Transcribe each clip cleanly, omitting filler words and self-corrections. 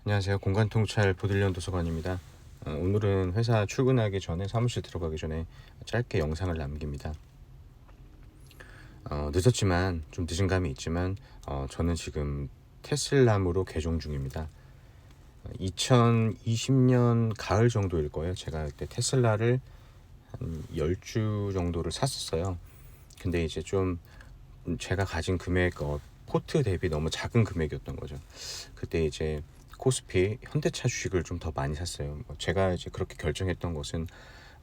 안녕하세요. 공간통찰 보들련 도서관입니다. 오늘은 회사 출근하기 전에 사무실 들어가기 전에 짧게 영상을 남깁니다. 늦었지만 좀 늦은 감이 있지만 저는 지금 테슬라무로 개종 중입니다. 2020년 가을 정도일 거예요. 제가 그때 테슬라를 한 10주 정도를 샀었어요. 근데 이제 좀 제가 가진 금액 포트 대비 너무 작은 금액이었던 거죠. 그때 이제 코스피 현대차 주식을 좀 더 많이 샀어요. 제가 이제 그렇게 결정했던 것은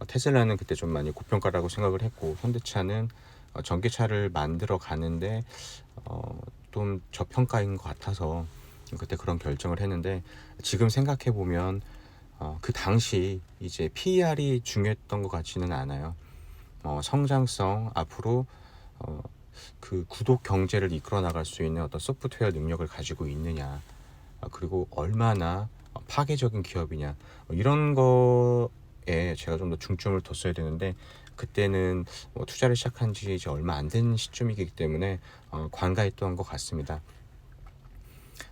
테슬라는 그때 좀 많이 고평가라고 생각을 했고, 현대차는 전기차를 만들어 가는데 좀 저평가인 것 같아서 그때 그런 결정을 했는데, 지금 생각해 보면 그 당시 이제 PER이 중요했던 것 같지는 않아요. 성장성, 앞으로 그 구독 경제를 이끌어 나갈 수 있는 어떤 소프트웨어 능력을 가지고 있느냐, 그리고 얼마나 파괴적인 기업이냐, 이런 거에 제가 좀 더 중점을 뒀어야 되는데, 그때는 투자를 시작한 지 이제 얼마 안 된 시점이기 때문에 관가했던 것 같습니다.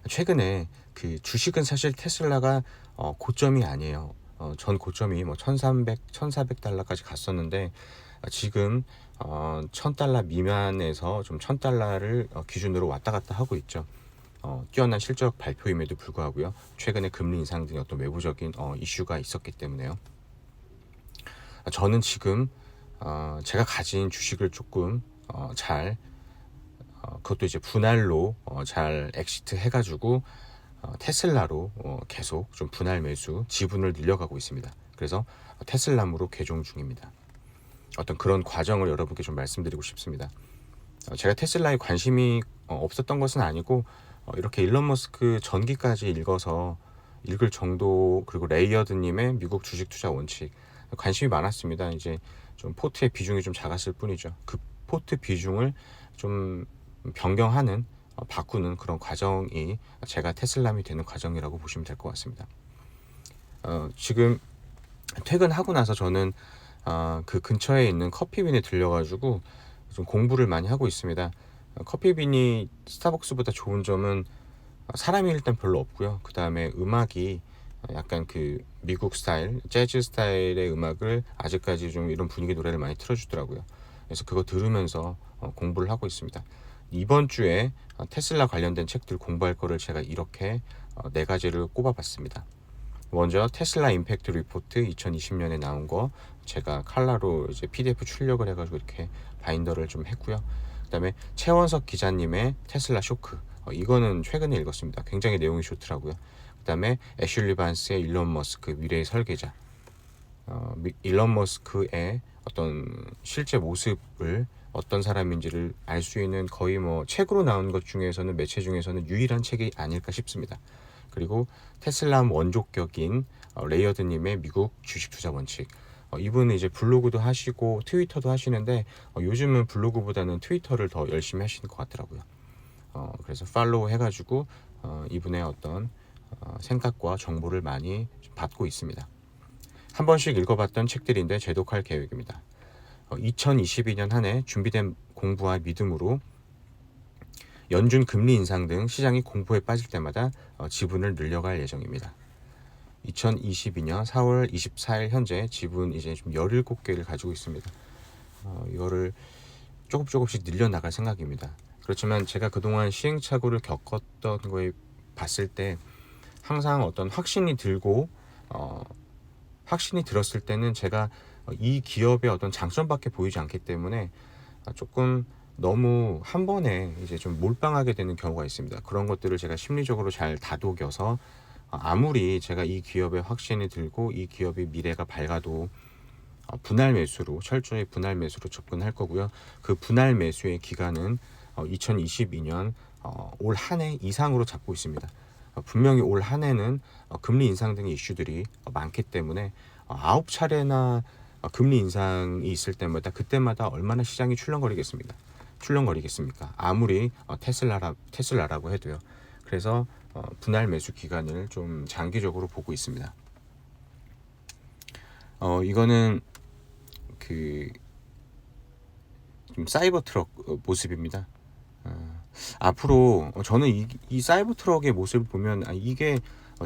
최근에 그 주식은 사실 테슬라가 고점이 아니에요. 전 고점이 뭐 1300, 1400달러까지 갔었는데, 지금 1000달러 미만에서 좀 1000달러를 기준으로 왔다 갔다 하고 있죠. 뛰어난 실적 발표임에도 불구하고요. 최근에 금리 인상 등 어떤 외부적인 이슈가 있었기 때문에요. 저는 지금 제가 가진 주식을 조금 잘 그것도 이제 분할로 잘 엑시트 해가지고 테슬라로 계속 좀 분할 매수 지분을 늘려가고 있습니다. 그래서 테슬라무로 개종 중입니다. 어떤 그런 과정을 여러분께 좀 말씀드리고 싶습니다. 제가 테슬라에 관심이 없었던 것은 아니고, 이렇게 일론 머스크 전기까지 읽을 정도, 그리고 레이어드님의 미국 주식 투자 원칙, 관심이 많았습니다. 이제 좀 포트의 비중이 좀 작았을 뿐이죠. 그 포트 비중을 좀 변경하는, 바꾸는 그런 과정이 제가 테슬람이 되는 과정이라고 보시면 될 것 같습니다. 지금 퇴근하고 나서 저는 그 근처에 있는 커피빈에 들려가지고 좀 공부를 많이 하고 있습니다. 커피빈이 스타벅스보다 좋은 점은 사람이 일단 별로 없고요. 그 다음에 음악이 약간 그 미국 스타일, 재즈 스타일의 음악을 아직까지 좀 이런 분위기 노래를 많이 틀어주더라고요. 그래서 그거 들으면서 공부를 하고 있습니다. 이번 주에 테슬라 관련된 책들 공부할 거를 제가 이렇게 네 가지를 꼽아봤습니다. 먼저 테슬라 임팩트 리포트 2020년에 나온 거 제가 칼라로 이제 PDF 출력을 해가지고 이렇게 바인더를 좀 했고요. 그다음에 최원석 기자님의 테슬라 쇼크, 이거는 최근에 읽었습니다. 굉장히 내용이 좋더라고요. 그다음에 애슐리 반스의 일론 머스크 미래의 설계자, 일론 머스크의 어떤 실제 모습을 어떤 사람인지를 알 수 있는, 거의 뭐 책으로 나온 것 중에서는, 매체 중에서는 유일한 책이 아닐까 싶습니다. 그리고 테슬라 원조격인 레이어드님의 미국 주식 투자 원칙, 이분은 이제 블로그도 하시고 트위터도 하시는데, 요즘은 블로그보다는 트위터를 더 열심히 하시는 것 같더라고요. 그래서 팔로우 해가지고 이분의 어떤 생각과 정보를 많이 받고 있습니다. 한 번씩 읽어봤던 책들인데 재독할 계획입니다. 2022년 한 해 준비된 공부와 믿음으로 연준 금리 인상 등 시장이 공포에 빠질 때마다 지분을 늘려갈 예정입니다. 2022년 4월 24일 현재 지분 이제 좀 17개를 가지고 있습니다. 이거를 조금씩 늘려나갈 생각입니다. 그렇지만 제가 그동안 시행착오를 겪었던 거에 봤을 때, 항상 어떤 확신이 들었을 때는 제가 이 기업의 어떤 장점밖에 보이지 않기 때문에 조금 너무 한 번에 이제 좀 몰빵하게 되는 경우가 있습니다. 그런 것들을 제가 심리적으로 잘 다독여서, 아무리 제가 이 기업에 확신이 들고 이 기업의 미래가 밝아도 철저히 분할 매수로 접근할 거고요. 그 분할 매수의 기간은 2022년 올 한 해 이상으로 잡고 있습니다. 분명히 올 한 해는 금리 인상 등의 이슈들이 많기 때문에 9차례나 금리 인상이 있을 때마다, 그때마다 얼마나 시장이 출렁거리겠습니까? 아무리 테슬라라고 해도요. 그래서 분할 매수 기간을 좀 장기적으로 보고 있습니다. 이거는 그 좀 사이버 트럭 모습입니다. 앞으로 저는 이 사이버 트럭의 모습을 보면, 이게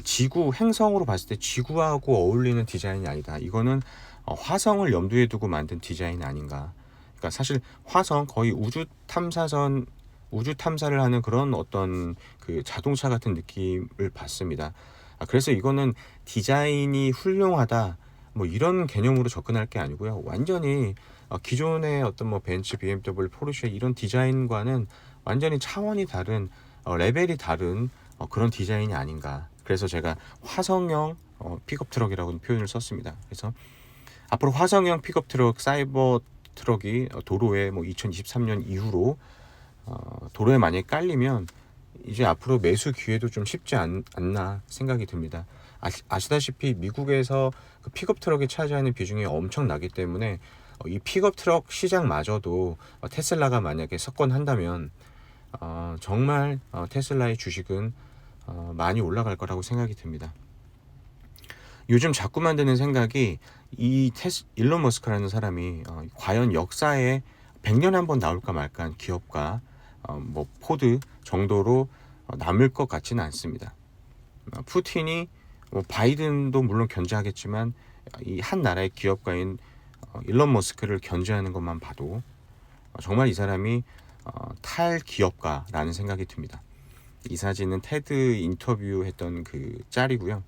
지구 행성으로 봤을 때 지구하고 어울리는 디자인이 아니다. 이거는 화성을 염두에 두고 만든 디자인 아닌가. 그러니까 사실 화성 거의 우주 탐사를 하는 그런 어떤 그 자동차 같은 느낌을 받습니다. 그래서 이거는 디자인이 훌륭하다 뭐 이런 개념으로 접근할 게 아니고요. 완전히 기존의 어떤 뭐 벤츠, BMW, 포르쉐 이런 디자인과는 완전히 차원이 다른 레벨이 다른 그런 디자인이 아닌가. 그래서 제가 화성형 픽업 트럭이라고 표현을 썼습니다. 그래서 앞으로 화성형 픽업 트럭, 사이버 트럭이 도로에 뭐 2023년 이후로 도로에 만약에 깔리면 이제 앞으로 매수 기회도 좀 쉽지 않나 생각이 듭니다. 아시다시피 미국에서 그 픽업 트럭이 차지하는 비중이 엄청나기 때문에 이 픽업 트럭 시장마저도 테슬라가 만약에 석권한다면 정말 테슬라의 주식은 많이 올라갈 거라고 생각이 듭니다. 요즘 자꾸만 드는 생각이 이 일론 머스크라는 사람이 과연 역사에 100년 한 번 나올까 말까 한 기업가 뭐 포드 정도로 남을 것 같지는 않습니다. 푸틴이 뭐 바이든도 물론 견제하겠지만 이 한 나라의 기업가인 일론 머스크를 견제하는 것만 봐도 정말 이 사람이 탈기업가라는 생각이 듭니다. 이 사진은 테드 인터뷰했던 그 짤이고요.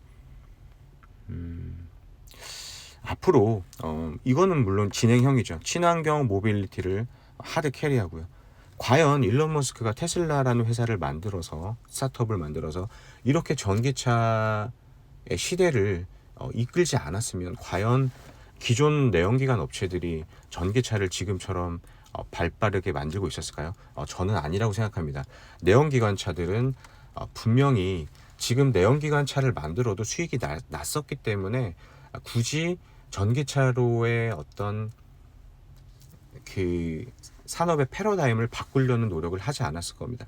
앞으로 이거는 물론 진행형이죠. 친환경 모빌리티를 하드 캐리하고요. 과연 일론 머스크가 테슬라라는 회사를 만들어서 스타트업을 만들어서 이렇게 전기차의 시대를 이끌지 않았으면 과연 기존 내연기관 업체들이 전기차를 지금처럼 발빠르게 만들고 있었을까요? 저는 아니라고 생각합니다. 내연기관 차들은 분명히 지금 내연기관 차를 만들어도 수익이 났었기 때문에 굳이 전기차로의 어떤 그 산업의 패러다임을 바꾸려는 노력을 하지 않았을 겁니다.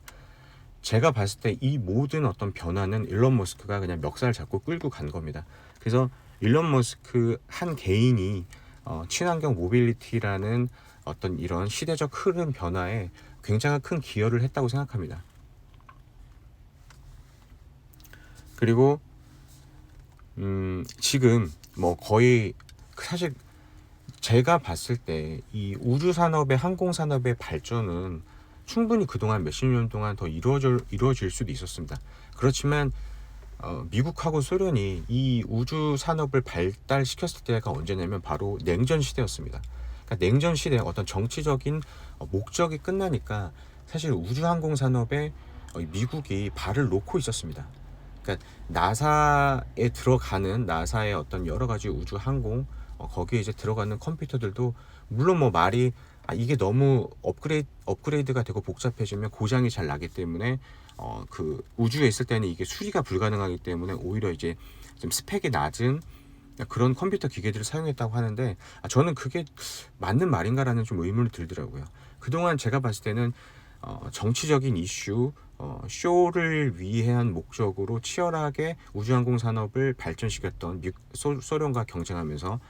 제가 봤을 때 이 모든 어떤 변화는 일론 머스크가 그냥 멱살 잡고 끌고 간 겁니다. 그래서 일론 머스크 한 개인이 친환경 모빌리티라는 어떤 이런 시대적 흐름 변화에 굉장히 큰 기여를 했다고 생각합니다. 그리고 지금 뭐 거의 사실 제가 봤을 때 이 우주 산업의 항공 산업의 발전은 충분히 그동안 몇십 년 동안 더 이루어질 수도 있었습니다. 그렇지만 미국하고 소련이 이 우주 산업을 발달시켰을 때가 언제냐면 바로 냉전 시대였습니다. 그러니까 냉전 시대 어떤 정치적인 목적이 끝나니까 사실 우주 항공 산업에 미국이 발을 놓고 있었습니다. 그러니까 나사에 들어가는 나사의 어떤 여러 가지 우주 항공 거기에 이제 들어가는 컴퓨터들도 물론 뭐 말이 이게 너무 업그레이드가 되고 복잡해지면 고장이 잘 나기 때문에 그 우주에 있을 때는 이게 수리가 불가능하기 때문에 오히려 이제 좀 스펙이 낮은 그런 컴퓨터 기계들을 사용했다고 하는데 저는 그게 맞는 말인가라는 좀 의문이 들더라고요. 그동안 제가 봤을 때는 정치적인 이슈, 쇼를 위한 목적으로 치열하게 우주항공 산업을 발전시켰던 소련과 경쟁하면서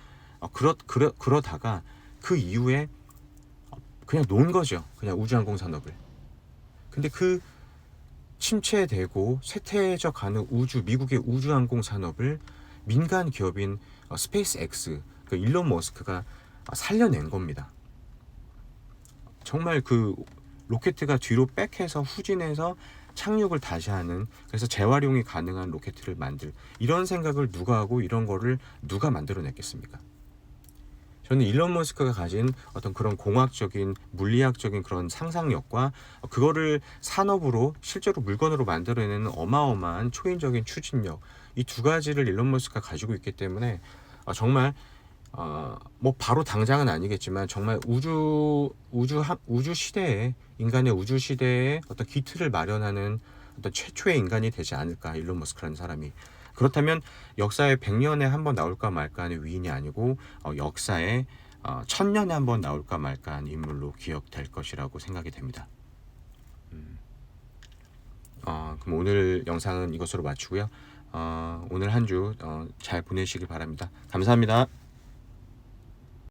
그러다가 그 이후에 그냥 놓은 거죠. 그냥 우주항공 산업을. 근데 그 침체되고 쇠퇴해져 가는 미국의 우주항공 산업을 민간 기업인 스페이스X, 그 일론 머스크가 살려낸 겁니다. 정말 그 로켓가 뒤로 백해서 후진해서 착륙을 다시 하는, 그래서 재활용이 가능한 로켓을 이런 생각을 누가 하고 이런 거를 누가 만들어냈겠습니까? 저는 일론 머스크가 가진 어떤 그런 공학적인 물리학적인 그런 상상력과 그거를 산업으로 실제로 물건으로 만들어내는 어마어마한 초인적인 추진력, 이 두 가지를 일론 머스크가 가지고 있기 때문에 정말 뭐 바로 당장은 아니겠지만 정말 우주 시대에 인간의 우주 시대에 어떤 기틀을 마련하는 어떤 최초의 인간이 되지 않을까, 일론 머스크라는 사람이. 그렇다면 역사에 100년에 한 번 나올까 말까 하는 위인이 아니고 역사에 1000년에 한 번 나올까 말까 하는 인물로 기억될 것이라고 생각이 됩니다. 그럼 오늘 영상은 이것으로 마치고요. 오늘 한 주 잘 보내시길 바랍니다. 감사합니다.